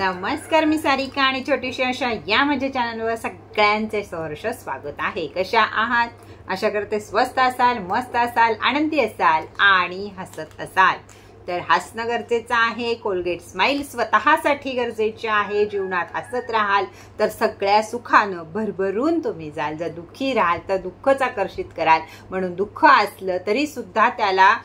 नमस्कार, मी सारिका आणि छोटीशी आशा या माझ्या चॅनलवर सगळ्यांचे सहर्ष स्वागत आहे। कशा आहात? आशा करते स्वस्त असाल, मस्त असाल, आनंदी असाल आणि हसत असाल। तर हसणं गरजेचं आहे। कोलगेट स्माइल स्वतःसाठी गरजेचे आहे। जीवनात हसत राहाल तर सगळ्या सुखानं भरभरून तुम्ही जाल। जर दुःखी राहाल तर दुःखच आकर्षित कराल। म्हणून दुःख असलं तरी सुद्धा त्याला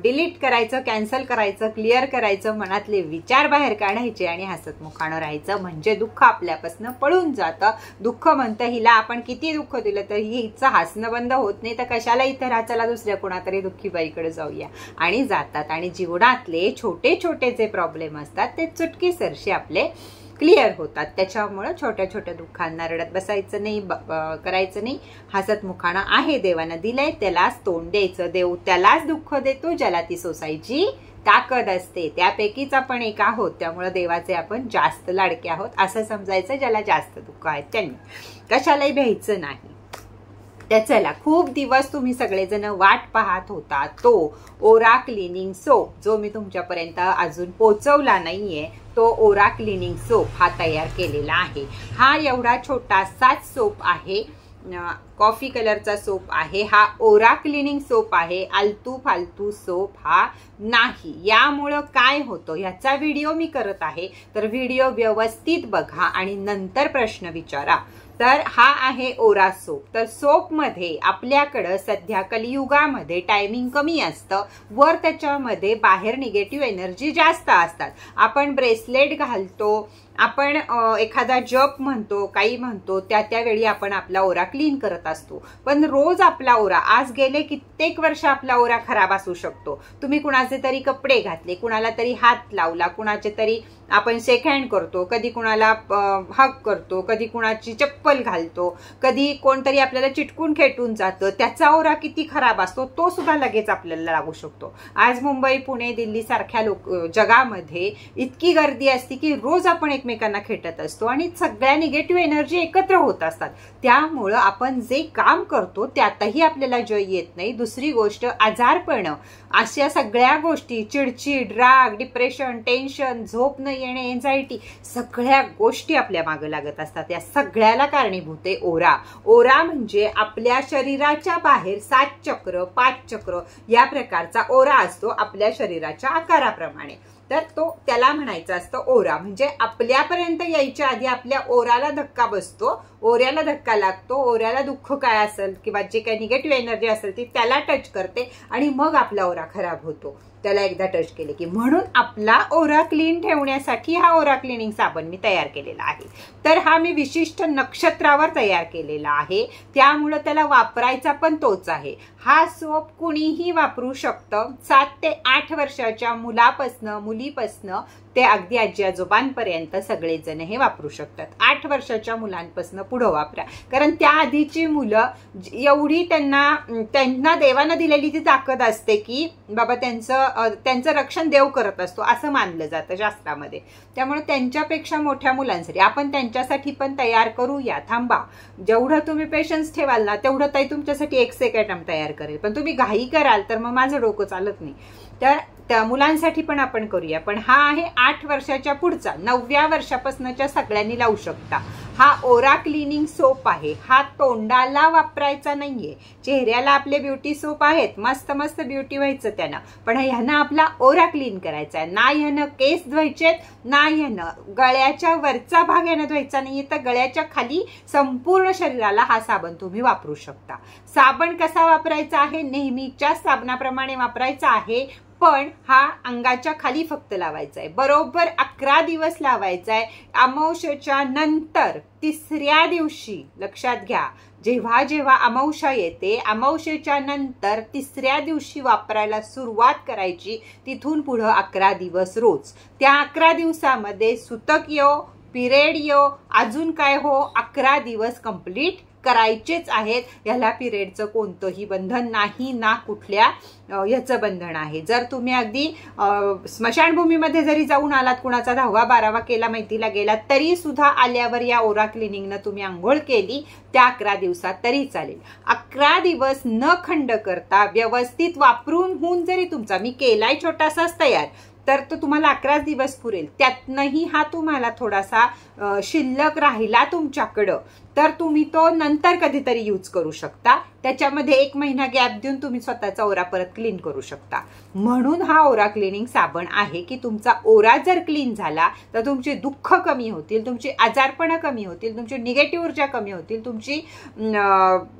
डिलीट करायचं, कॅन्सल करायचं, क्लिअर करायचं, मनातले विचार बाहेर काढायचे आणि हसत मुखानं राहायचं, म्हणजे दुःख आपल्यापासून पळून जातं। दुःख म्हणतं हिला आपण किती दुःख दिलं तर हिचं हसणं बंद होत नाही, तर कशाला इथं राहा, चला दुसऱ्या कोणातरी दुःखी बाईकडे जाऊया आणि जातात। आणि जीवनातले छोटे छोटे जे प्रॉब्लेम असतात ते चुटकीसरशी आपले क्लिअर होतात। त्याच्यामुळे छोट्या छोट्या दुःखांना रडत बसायचं नाही, करायचं नाही। हसत मुखानं आहे, देवानं दिलंय त्यालाच तोंड द्यायचं। देव त्यालाच दुःख देतो ज्याला ती सोसायची ताकद असते। त्यापैकीच आपण एक आहोत, त्यामुळे देवाचे आपण जास्त लाडके आहोत असं समजायचं। ज्याला जास्त दुःख आहे त्यांनी कशालाही भ्यायचं नाही। तर चला, खूप दिवस तुम्ही सगळेजण वाट पाहत होता तो ओरा क्लिनिंग सोप, जो मी तुमच्यापर्यंत अजून पोहोचवला नाहीये। तो ओरा क्लिनिंग सोप हा तयार केलेला आहे। हा एवढा छोटासा सोप आहे, कॉफी कलरचा सोप आहे। हा ओरा क्लिनिंग सोप आहे, आलतू फालतू सोप हा नाही। यामुळे काय होतं याचा व्हिडिओ मी करत आहे, तर व्हिडिओ व्यवस्थित बघा आणि नंतर प्रश्न विचारा। तर हा आहे ओरा सोप। तर सोप मध्ये आपल्याकडे सध्या कलियुगामध्ये टायमिंग कमी असतं, वर त्याच्यामध्ये बाहेर निगेटिव्ह एनर्जी जास्त असतात। आपण ब्रेसलेट घालतो, आपण एखादा जप म्हणतो, काही म्हणतो, त्यावेळी आपण आपला ओरा क्लीन करत असतो। पण रोज आपला ओरा, आज गेले कित्येक वर्ष आपला ओरा खराब असू शकतो। तुम्ही कुणाचे तरी कपडे घातले, कुणाला तरी हात लावला, कुणाचे तरी आपण शेक हँड करतो, कधी कुणाला हग करतो, कधी कुणाची चप्पल घालतो, कधी कोणतरी आपल्याला चिटकून खेटून जातं, त्याचा ओरा किती खराब असतो तो सुद्धा लगेच आपल्याला लागू शकतो। आज मुंबई, पुणे, दिल्ली सारख्या जगामध्ये इतकी गर्दी असते की रोज आपण एकमेकांना खेटत असतो आणि सगळ्या निगेटिव्ह एनर्जी एकत्र होत असतात। त्यामुळं आपण जे काम करतो त्यातही आपल्याला जय येत नाही। दुसरी गोष्ट, आजारपण, अशा सगळ्या गोष्टी, चिडचिड, राग, डिप्रेशन, टेन्शन, झोप न येणे, एन्झायटी, सगळ्या गोष्टी आपल्या मागे लागत असतात। या सगळ्याला कारणीभूत आहे ओरा। ओरा म्हणजे आपल्या शरीराच्या बाहेर 7 चक्र, 5 चक्र या प्रकारचा ओरा असतो आपल्या शरीराच्या आकाराप्रमाणे। तर तो त्याला म्हणायचं असतं ओरा। म्हणजे आपल्यापर्यंत यायच्या आधी आपल्या ओराला धक्का बसतो, ओऱ्याला धक्का लागतो, ओऱ्याला दुःख काय असेल किंवा जे काही निगेटिव्ह एनर्जी असेल ती त्याला टच करते आणि मग आपला ओरा खराब होतो, त्याला एकदा टच केले की। म्हणून आपला ओरा क्लीन ठेवण्यासाठी हा ओरा क्लिनिंग साबण मी तयार केलेला आहे। तर हा मी विशिष्ट नक्षत्रावर तयार केलेला आहे, त्यामुळे त्याला वापरायचा पण तोच आहे। हा सोप कुणीही वापरू शकतं, 7 ते 8 वर्षाच्या मुलापासनं, मुलीपासनं ते अगदी आजी आजोबांपर्यंत सगळेजण हे वापरू शकतात। 8 वर्षाच्या मुलांपासून पुढे वापरा, कारण त्या आधीची मुलं एवढी त्यांना देवानं दिलेली ती ताकद असते की बाबा त्यांचं रक्षण देव करत असतो असं मानलं जातं शास्त्रामध्ये। त्यामुळे त्यांच्यापेक्षा मोठ्या मुलांसाठी आपण त्यांच्यासाठी पण तयार करूया। थांबा, जेवढं तुम्ही पेशन्स ठेवाल ना तेवढं ताई तुमच्यासाठी एक आयटम तयार करेल, पण तुम्ही घाई कराल तर मग माझं डोकं चालत नाही। तर त्या मुलांसाठी पण आपण करूया। पण हा आहे 8 वर्षाच्या पुढचा, 9व्या वर्षापासूनच्या सगळ्यांनी लावू शकता। हा ओरा क्लिनिंग सोप आहे। हा तोंडाला वापरायचा नाहीये। चेहऱ्याला आपले ब्युटी सोप आहेत, मस्त मस्त ब्युटी व्हायचं त्यानं, पण ह्यानं आपला ओरा क्लीन करायचा आहे। ना ह्यानं केस धुवायचेत, ना ह्यानं गळ्याच्या वरचा भाग ह्यानं धुवायचा नाहीये, तर गळ्याच्या खाली संपूर्ण शरीराला हा साबण तुम्ही वापरू शकता। साबण कसा वापरायचा आहे? नेहमीच्या साबणाप्रमाणे वापरायचा आहे, पण हा अंगाच्या खाली फक्त लावायचा आहे। बरोबर 11 दिवस लावायचा आहे। अमावस्येच्या नंतर 3ऱ्या दिवशी, लक्षात घ्या, जेव्हा जेव्हा अमावस्या येते, अमावस्येच्या नंतर 3ऱ्या दिवशी वापरायला सुरुवात करायची। तिथून पुढे 11 दिवस रोज। त्या 11 दिवसामध्ये सुतक येो, पिरियड येो, अजून काय हो, 11 दिवस कंप्लीट करायचेच आहेत। याला पिरियडचं कोणतंही बंधन नाही, ना कुठल्या याचं बंधन आहे। जर तुम्ही अगदी स्मशानभूमीमध्ये जरी जाऊन आलात, कुणाचा 10वा 12वा केला, माहितीला गेलात, तरी सुद्धा आल्यावर या ओरा क्लिनिंगनं तुम्ही आंघोळ केली त्या 11 दिवसात तरी चालेल। 11 दिवस न खंड करता व्यवस्थित वापरून होऊन जरी तुमचा, मी केलाय छोटासाच तयार, तर तो तुम्हाला 11 दिवस पुरेल. त्यातनंही हा तुम्हाला थोडासा शिल्लक राहिला तुमच्याकडं तर तुम्ही तो नंतर कधीतरी यूज करू शकता. त्याच्यामध्ये 1 महिना गॅप देऊन तुम्ही स्वतःचा ओरा परत क्लीन करू शकता. म्हणून हा ओरा क्लिनिंग साबण आहे की तुमचा ओरा जर क्लीन झाला तर तुमचे दुःख कमी होतील, तुमची आजारपणं कमी होतील, तुमची निगेटिव्ह ऊर्जा कमी होतील, तुमची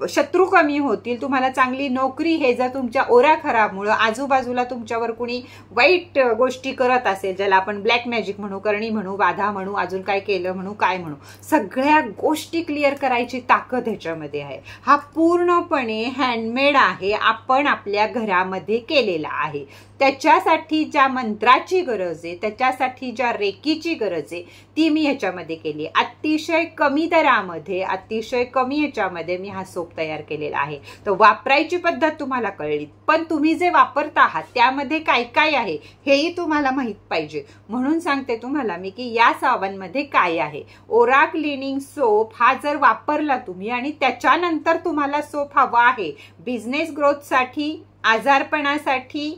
शत्रू कमी होतील, तुम्हाला चांगली नोकरी. हे जर तुमच्या ओरा खराबमुळं आजूबाजूला तुमच्यावर कुणी वाईट गोष्टी करत असेल, ज्याला आपण ब्लॅक मॅजिक म्हणू, करणी म्हणू, बाधा म्हणू, अजून काय केलं म्हणू, काय म्हणू, सगळ्या गोष्टी क्लिअर करायची ताकद ह्याच्यामध्ये आहे. हा पूर्णपणे हँडमेड आहे, आपण आपल्या घरामध्ये केलेला आहे. त्याच्यासाठी ज्या मंत्राची गरज आहे, त्याच्यासाठी ज्या रेकीची गरज आहे ती मी ह्याच्यामध्ये केली. अतिशय कमी दरामध्ये, अतिशय कमी ह्याच्यामध्ये मी हा सोप तयार केलेला आहे. तर वापरायची पद्धत तुम्हाला कळली, पण तुम्ही जे वापरत आहात त्यामध्ये काय काय आहे हेही तुम्हाला माहित पाहिजे. म्हणून सांगते तुम्हाला मी की या साबणमध्ये काय आहे. ओरा क्लिनिंग सोप हा जर वापरला तुम्ही आणि त्याच्यानंतर तुम्हाला सोप हवा आहे बिझनेस ग्रोथसाठी, आजारपणासाठी,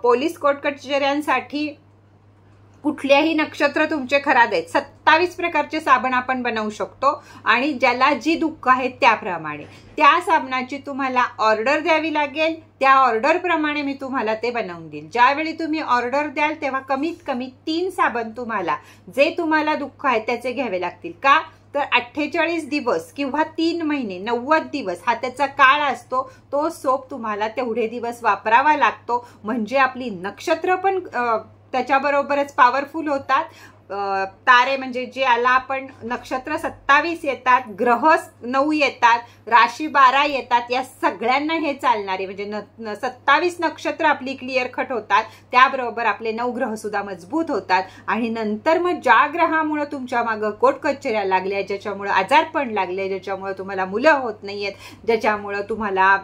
पोलीस कोर्ट कचेऱ्यांसाठी, कुठल्याही नक्षत्र तुमचे खराब आहेत, 27 प्रकारचे साबण आपण बनवू शकतो. आणि ज्याला जी दुःख आहेत त्याप्रमाणे त्या साबणाची तुम्हाला ऑर्डर द्यावी लागेल. त्या ऑर्डर प्रमाणे मी तुम्हाला ते बनवून देईल. ज्यावेळी तुम्ही ऑर्डर द्याल तेव्हा कमीत कमी 3 साबण तुम्हाला जे तुम्हाला दुःख आहे त्याचे घ्यावे लागतील. का तर 48 दिवस किंवा 3 महिने 90 दिवस हा त्याचा काळ असतो. तो सोप तुम्हाला तेवढे दिवस वापरावा लागतो. म्हणजे आपली नक्षत्र पण त्याच्याबरोबरच पॉवरफुल होतात. तारे म्हणजे जे आला आपण नक्षत्र 27 येतात, ग्रह 9 येतात, राशी 12 येतात. या सगळ्यांना हे चालणारे म्हणजे 27 नक्षत्र आपली क्लिअर कट होतात. त्याबरोबर आपले 9 ग्रह सुद्धा मजबूत होतात. आणि नंतर मग ज्या ग्रहामुळे तुमच्या मागं कोर्ट कचेऱ्या लागल्या, ज्याच्यामुळे आजारपण लागले, ज्याच्यामुळे तुम्हाला मुलं होत नाहीयेत, ज्याच्यामुळे तुम्हाला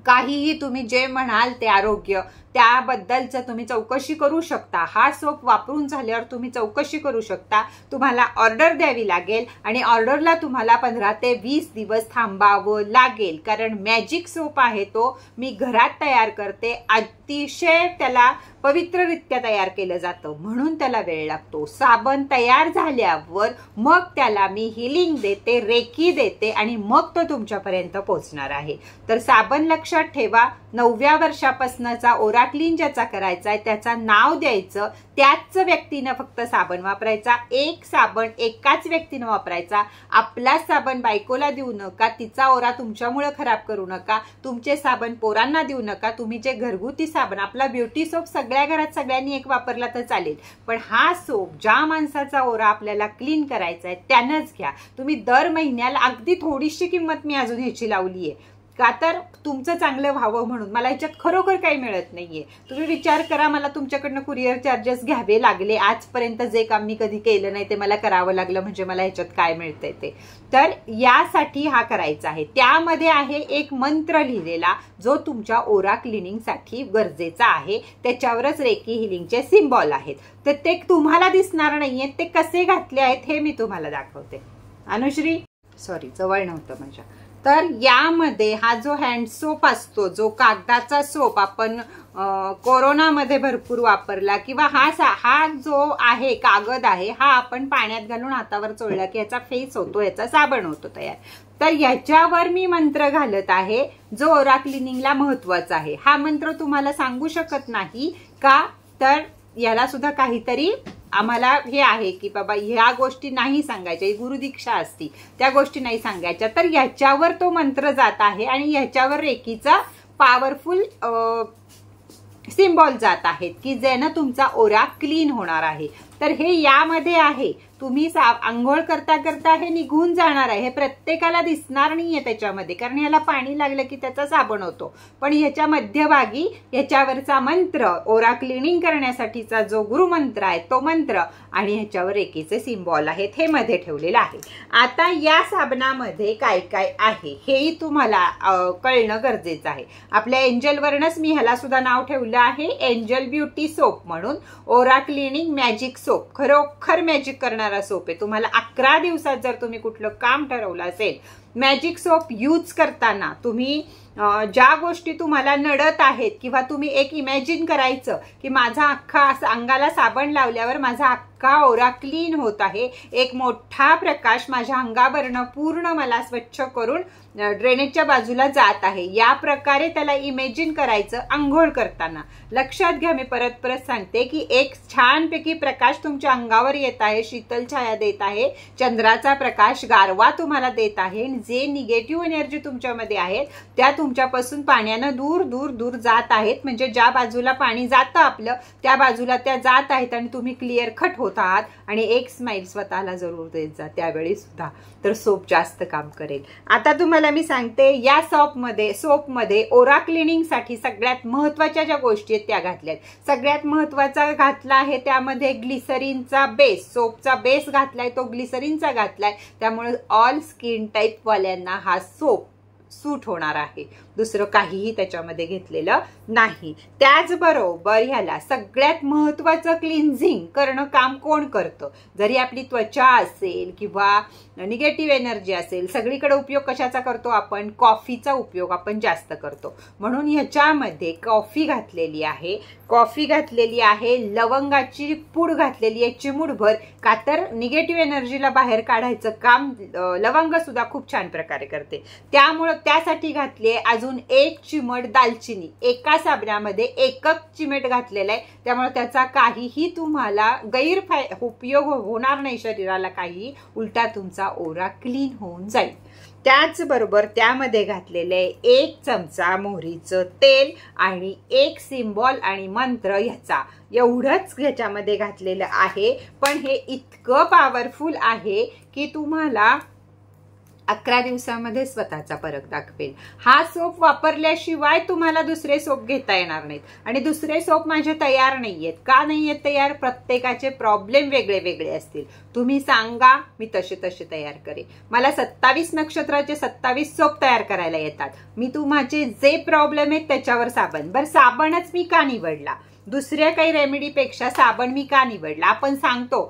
काहीही तुम्ही जे म्हणाल ते आरोग्य त्याबद्दलचं तुम्ही चौकशी करू शकता. हा सोप वापरून झाल्यावर तुम्ही चौकशी करू शकता. तुम्हाला ऑर्डर द्यावी लागेल आणि ऑर्डरला तुम्हाला 15 ते 20 दिवस थांबावं लागेल. कारण मॅजिक सोप आहे तो मी घरात तयार करते. अतिशय त्याला पवित्ररित्या तयार केलं जातं म्हणून त्याला वेळ लागतो. साबण तयार झाल्यावर मग त्याला मी हिलिंग देते, रेकी देते आणि मग तो तुमच्यापर्यंत पोहोचणार आहे. तर साबण लक्षात ठेवा. 9व्या वर्षापासूनचा ओरा क्लीन ज्याचा करायचा आहे त्याचा नाव द्यायचं. त्याच व्यक्तीनं फक्त साबण वापरायचा. एक साबण एकाच व्यक्तीनं वापरायचा. आपला साबण बायकोला देऊ नका, तिचा ओरा तुमच्यामुळे खराब करू नका. तुमचे साबण पोरांना देऊ नका. तुम्ही जे घरगुती साबण, आपला ब्युटी सोप सगळ्या घरात सगळ्यांनी एक वापरला तर चालेल, पण हा सोप ज्या माणसाचा ओरा आपल्याला क्लीन करायचा आहे त्यानंच घ्या. तुम्ही दर महिन्याला अगदी थोडीशी किंमत मी अजून ह्याची लावली आहे का तर तुमचं चांगलं व्हावं म्हणून. मला ह्याच्यात खरोखर काही मिळत नाहीये. तुम्ही विचार करा, मला तुमच्याकडनं कुरिअर चार्जेस घ्यावे लागले. आजपर्यंत जे काम मी कधी केलं नाही ते मला करावं लागलं, म्हणजे मला ह्याच्यात काय मिळतंय ते. तर यासाठी हा करायचा आहे. त्यामध्ये आहे एक मंत्र लिहिलेला जो तुमच्या ओरा क्लिनिंगसाठी गरजेचा आहे. त्याच्यावरच रेकी हिलिंगचे सिम्बॉल आहेत. तर ते तुम्हाला दिसणार नाहीये. ते कसे घातले आहेत हे मी तुम्हाला दाखवते. अनुश्री सॉरी, जवळ नव्हतं माझ्या. तर यामध्ये हा जो हँड सोप असतो, जो कागदाचा सोप आपण कोरोनामध्ये भरपूर वापरला, किंवा हा जो आहे कागद आहे हा आपण पाण्यात घालून हातावर चोळला की याचा फेस होतो, याचा साबण होतो तयार. तर याच्यावर मी मंत्र घालत आहे जो ओरा क्लिनिंगला महत्वाचा आहे. हा मंत्र तुम्हाला सांगू शकत नाही का तर याला सुद्धा काहीतरी आम्हाला हे आहे की बाबा ह्या गोष्टी नाही सांगायच्या, ही गुरुदीक्षा असती, त्या गोष्टी नाही सांगायच्या. तर ह्याच्यावर तो मंत्र जात आहे आणि ह्याच्यावर रेकीचा पॉवरफुल सिम्बॉल जात आहेत की ज्यानं तुमचा ओरा क्लीन होणार आहे. तर हे यामध्ये आहे. तुम्ही आंघोळ करता करता हे निघून जाणार आहे. हे प्रत्येकाला दिसणार नाहीये त्याच्यामध्ये, कारण याला पाणी लागलं की त्याचा साबण होतो. पण ह्याच्या मध्यभागी ह्याच्यावरचा मंत्र, ओरा क्लिनिंग करण्यासाठीचा जो गुरुमंत्र आहे तो मंत्र आणि ह्याच्यावर रेकीचे सिम्बॉल आहेत हे मध्ये ठेवलेलं आहे. आता या साबणामध्ये काय काय आहे हेही तुम्हाला कळणं गरजेचं आहे. आपल्या एंजलवरनच मी ह्याला सुद्धा नाव ठेवलं आहे, एंजल ब्युटी सोप म्हणून. ओरा क्लिनिंग मॅजिक सोप, खरोखर मॅजिक करणारा सोप आहे. तुम्हाला 11 दिवसात जर तुम्ही कुठलं काम ठरवलं असेल मॅजिक सोप यूज करताना तुम्ही ज्या गोष्टी तुम्हाला नडत आहेत किंवा तुम्ही एक इमॅजिन करायचं की माझा अख्खा अंगाला साबण लावल्यावर माझा अख्खा ओरा क्लीन होत आहे, एक मोठा प्रकाश माझ्या अंगावरनं पूर्ण मला स्वच्छ करून ड्रेनेजच्या बाजूला जात आहे, या प्रकारे त्याला इमॅजिन करायचं आंघोळ करताना. लक्षात घ्या, मी परत परत सांगते की एक छानपैकी प्रकाश तुमच्या अंगावर येत आहे, शीतल छाया देत आहे, चंद्राचा प्रकाश गारवा तुम्हाला देत आहे. जे निगेटिव्ह एनर्जी तुमच्यामध्ये आहेत त्या तुमच्यापासून पाण्यानं दूर दूर दूर जात आहेत. म्हणजे ज्या बाजूला पाणी जातं आपलं त्या बाजूला त्या जात आहेत आणि तुम्ही क्लिअर कट होत आहात. आणि एक स्माइल स्वतःला जरूर देत जा त्यावेळी सुद्धा, तर सोप जास्त काम करेल. आता तुम्हाला मी सांगते, या सोपमध्ये ओरा क्लिनिंग साठी सगळ्यात महत्वाच्या ज्या गोष्टी आहेत त्या घातल्यात. सगळ्यात महत्वाचा घातला आहे त्यामध्ये ग्लिसरीनचा बेस, सोपचा बेस घातलाय तो ग्लिसरीनचा घातलाय. त्यामुळे ऑल स्किन टाईप वाल्यांना हा सोप सूट होणार आहे. दुसरं काहीही त्याच्यामध्ये घेतलेलं नाही. त्याचबरोबर ह्याला सगळ्यात महत्वाचं क्लिन्झिंग करणं काम कोण करतं? जरी आपली त्वचा असेल किंवा निगेटिव्ह एनर्जी असेल, सगळीकडे उपयोग कशाचा करतो आपण? कॉफीचा उपयोग आपण जास्त करतो. म्हणून ह्याच्यामध्ये कॉफी घातलेली आहे, लवंगाची पूड घातलेली आहे चिमूटभर, का तर निगेटिव्ह एनर्जीला बाहेर काढायचं काम लवंग सुद्धा खूप छान प्रकारे करते. त्यामुळं त्यासाठी घातली आहे. अजून 1 चिमट दालचिनी, एका साबणामध्ये 1 चिमट घातलेला आहे. त्यामुळे त्याचा काहीही तुम्हाला उपयोग होणार नाही शरीराला काही, उलटा तुमचा ओरा क्लीन होऊन जाईल. त्याचबरोबर त्यामध्ये घातलेले 1 चमचा मोहरीचं तेल आणि 1 सिम्बॉल आणि मंत्र ह्याचा, एवढंच ह्याच्यामध्ये घातलेलं आहे. पण हे इतकं पॉवरफुल आहे की तुम्हाला 11 दिवसामध्ये स्वतःचा फरक दाखवेल. हा सोप वापरल्याशिवाय तुम्हाला दुसरे सोप घेता येणार नाहीत. आणि दुसरे सोप माझे तयार नाहीयेत. का नाहीयेत तयार? प्रत्येकाचे प्रॉब्लेम वेगळे वेगळे असतील. तुम्ही सांगा, मी तसे तयार करेन. मला 27 नक्षत्राचे 27 सोप तयार करायला येतात. मी तुमचे जे प्रॉब्लेम आहेत त्याच्यावर साबणच मी का निवडला? दुसऱ्या काही रेमेडीपेक्षा साबण मी का निवडला? आपण सांगतो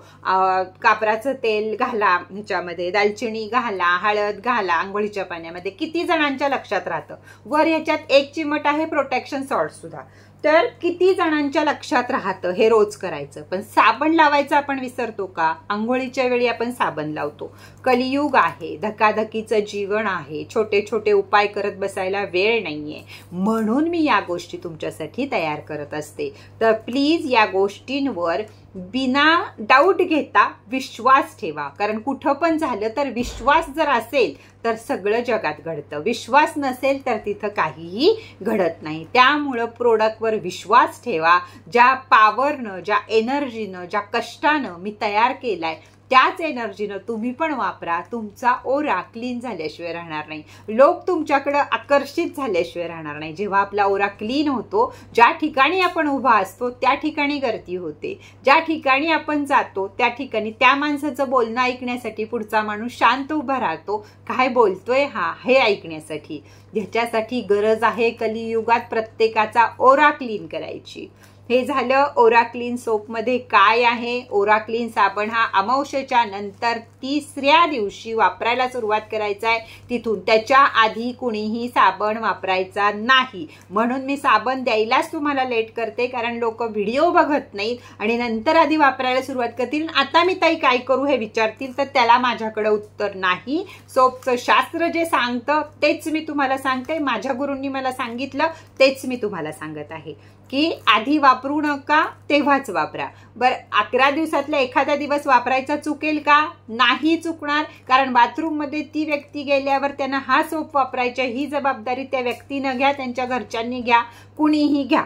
कापराचं तेल घाला, ह्याच्यामध्ये दालचिनी घाला, हळद घाला आंघोळीच्या पाण्यामध्ये. किती जणांच्या लक्षात राहतं? वर ह्याच्यात 1 चिमट आहे प्रोटेक्शन सॉल्ट सुद्धा. तर किती जणांच्या लक्षात राहतं हे रोज करायचं? पण साबण लावायचं आपण विसरतो का? आंघोळीच्या वेळी आपण साबण लावतो. कलियुग आहे, धकाधकीचं जीवन आहे, छोटे छोटे उपाय करत बसायला वेळ नाहीये. म्हणून मी या गोष्टी तुमच्यासाठी तयार करत असते. तर प्लीज या गोष्टींवर बिना डाऊट घेता विश्वास ठेवा. कारण कुठं पण झालं तर विश्वास जर असेल तर सगळं जगात घडतं, विश्वास नसेल तर तिथं काहीही घडत नाही. त्यामुळं प्रोडक्टवर विश्वास ठेवा. ज्या पॉवरनं, ज्या एनर्जीनं, ज्या कष्टानं मी तयार केलाय त्याच एनर्जीनं तुम्ही पण वापरा. तुमचा ओरा क्लीन झाल्याशिवाय राहणार नाही, लोक तुमच्याकडे आकर्षित झाल्याशिवाय राहणार नाही. जेव्हा आपला ओरा क्लीन होतो, ज्या ठिकाणी आपण उभा असतो त्या ठिकाणी गर्दी होते, ज्या ठिकाणी आपण जातो त्या ठिकाणी त्या माणसाचं बोलणं ऐकण्यासाठी पुढचा माणूस शांत उभा राहतो, काय बोलतोय हा हे ऐकण्यासाठी. ह्याच्यासाठी गरज आहे कलियुगात प्रत्येकाचा ओरा क्लीन करायची. हे झालं ओरा क्लीन सोपमध्ये काय आहे. ओरा क्लीन साबण हा अमावस्येच्या नंतर 3ऱ्या दिवशी वापरायला सुरुवात करायचा आहे. तिथून त्याच्या आधी कुणीही साबण वापरायचा नाही. म्हणून मी साबण द्यायलाच तुम्हाला लेट करते, कारण लोक व्हिडिओ बघत नाहीत आणि नंतर आधी वापरायला सुरुवात करतील. आता मी ताई काय करू हे विचारतील, तर त्याला माझ्याकडे उत्तर नाही. सोपचं शास्त्र जे सांगतं तेच मी तुम्हाला सांगते. माझ्या गुरूंनी मला सांगितलं तेच मी तुम्हाला सांगत आहे की आधी वापरू नका, तेव्हाच वापरा. बरं, 11 दिवसातला एखादा दिवस वापरायचा चुकेल का? नाही चुकणार, कारण बाथरूम मध्ये ती व्यक्ती गेल्यावर त्यांना हा सोप वापरायचा ही जबाबदारी त्या व्यक्तीनं घ्या, त्यांच्या घरच्यांनी घ्या, कुणीही घ्या.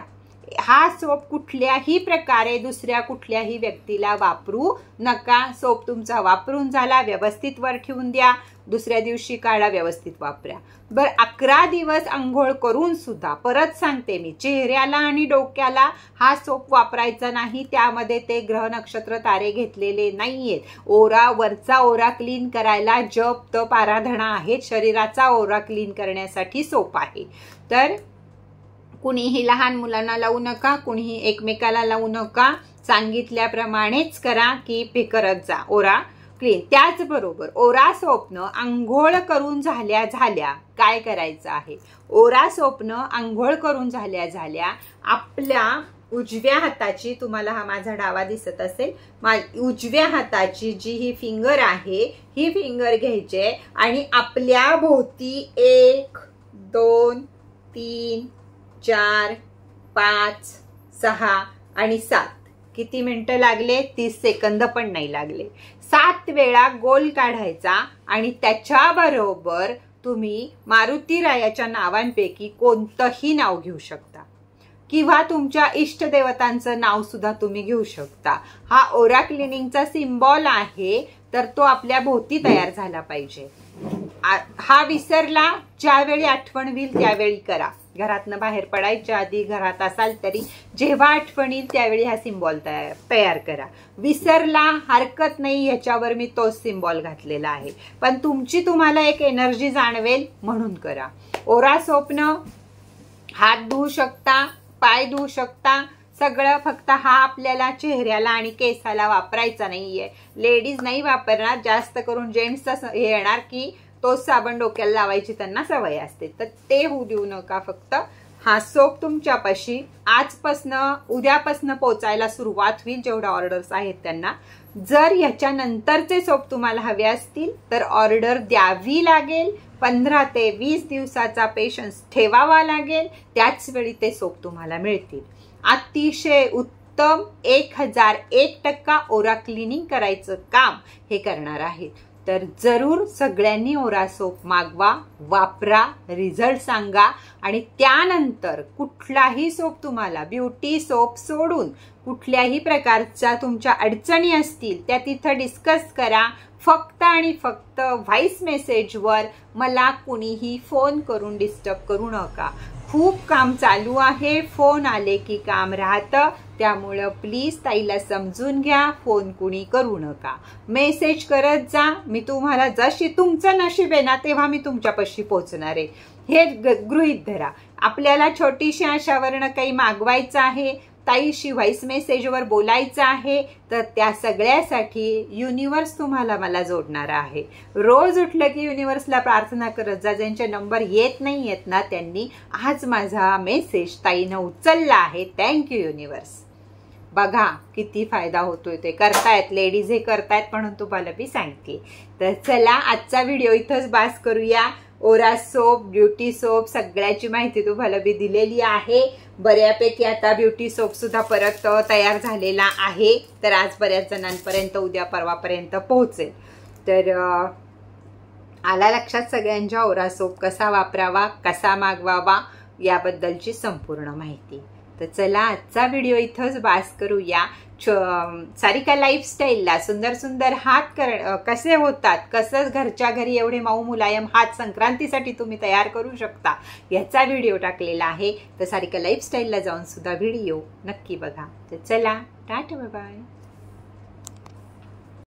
हा सोप कुठल्याही प्रकारे दुसऱ्या कुठल्याही व्यक्तीला वापरू नका. सोप तुमचा वापरून झाला, व्यवस्थित वर ठेवून द्या, दुसऱ्या दिवशी काढा, व्यवस्थित वापरा. बरं, 11 दिवस अंघोळ करून सुद्धा परत सांगते मी, चेहऱ्याला आणि डोक्याला हा सोप वापरायचा नाही. त्यामध्ये ते ग्रह नक्षत्र तारे घेतलेले नाहीयेत. वरचा ओरा क्लीन करायला जप तप आराधना आहेत. शरीराचा ओरा क्लीन करण्यासाठी सोप आहे. तर कुणीही लहान मुलांना लावू नका, कुणीही एकमेकाला लावू नका. सांगितल्याप्रमाणेच करा की करत जा ओरा. क्लीन. त्याचबरोबर ओरा सोपनं आंघोळ करून झाल्या झाल्या काय करायचं आहे, ओरा सोपनं आंघोळ करून झाल्या झाल्या आपल्या उजव्या हाताची, तुम्हाला हा माझा डावा दिसत असेल, उजव्या हाताची जी ही फिंगर आहे ही फिंगर घ्यायची आणि आपल्या भोवती 1 2 3 4 5 6 आणि 7 किती मिनिटं लागले, 30 सेकंद पण नाही लागले. 7 वेळा गोल काढायचा आणि त्याच्याबरोबर तुम्ही मारुतीरायाच्या नावांपैकी कोणतंही नाव घेऊ शकता किंवा तुमच्या इष्टदेवतांचं नाव सुद्धा तुम्ही घेऊ शकता. हा ओरा क्लिनिंगचा सिम्बॉल आहे, तर तो आपल्या भोवती तयार झाला पाहिजे. हा विसरला, ज्यावेळी आठवण होईल त्यावेळी करा. घरातनं बाहेर पडायच्या आधी, घरात असाल तरी जेव्हा आठवण येईल त्यावेळी हा सिम्बॉल तयार करा. विसरला हरकत नाही, ह्याच्यावर मी तोच सिम्बॉल घातलेला आहे, पण तुमची तुम्हाला एक एनर्जी जाणवेल म्हणून करा. ओरा सोपनं हात धुवू शकता, पाय धुवू शकता, सगळं. फक्त हा आपल्याला चेहऱ्याला आणि केसाला वापरायचा नाहीये. लेडीज नाही वापरणार, जास्त करून जेंट्सचा हे येणार की तोच साबण डोक्याला लावायची त्यांना सवय असते, तर ते होऊ देऊ नका. फक्त हा सोप तुमच्यापाशी आजपासनं उद्यापासनं पोचायला सुरुवात होईल, जेवढ्या ऑर्डर्स आहेत त्यांना. जर ह्याच्यानंतरचे सोप तुम्हाला हवे असतील तर ऑर्डर द्यावी लागेल. 15 ते 20 दिवसाचा पेशन्स ठेवावा लागेल, त्याच वेळी ते सोप तुम्हाला मिळतील. अतिशय उत्तम 1001% ओरा क्लिनिंग करायचं काम हे करणार आहे. तर जरूर सगळ्यांनी ओरा सोप मागवा, वापरा, रिझल्ट सांगा आणि त्यानंतर कुठलाही सोप तुम्हाला, ब्युटी सोप सोडून कुठल्याही प्रकारच्या तुमच्या अडचणी असतील त्या तिथं डिस्कस करा. फक्त आणि फक्त व्हॉइस मेसेजवर मला कुणीही फोन करून डिस्टर्ब करू नका. खूप काम चालू आहे, फोन आले की काम राहतं, त्यामुळं प्लीज ताईला समजून घ्या, फोन कुणी करू नका. मेसेज करत जा, मी तुम्हाला जशी तुमचं नशीब आहे ना तेव्हा मी तुमच्यापाशी पोहोचणार आहे, हे गृहीत धरा. आपल्याला छोटीशी अशावरनं काही मागवायचं आहे, ताईशी व्हॉइस मेसेजवर बोलायचं आहे, तर त्या सगळ्यासाठी युनिवर्स तुम्हाला मला जोडणार आहे. रोज उठलं की युनिवर्सला प्रार्थना करत जा. ज्यांचे नंबर येत नाही आहेत ना त्यांनी आज माझा मेसेज ताईनं उचलला आहे, थँक्यू युनिवर्स. बघा किती फायदा होतोय, ते करतायत, लेडीज हे करतायत म्हणून तुम्हाला मी सांगते. तर चला आजचा व्हिडिओ इथंच बास करूया. ओरा सोप, ब्युटी सोप सगळ्याची माहिती तुम्हाला मी दिलेली आहे. बऱ्यापैकी आता ब्युटी सोप सुद्धा परत तयार झालेला आहे, तर आज बऱ्याच जणांपर्यंत उद्या परवापर्यंत पोहोचेल. तर आला लक्षात सगळ्यांच्या ओरा सोप कसा वापरावा, कसा मागवावा याबद्दलची संपूर्ण माहिती. तर चला आजचा व्हिडिओ इथंच बास करूया. सारिका लाईफस्टाईलला सुंदर सुंदर हात कसे होतात, कसं घरच्या घरी एवढे मऊ मुलायम हात संक्रांतीसाठी तुम्ही तयार करू शकता याचा व्हिडिओ टाकलेला आहे. तर सारिका लाईफस्टाईलला जाऊन सुद्धा व्हिडिओ नक्की बघा. तर चला टाटा बाय बाय.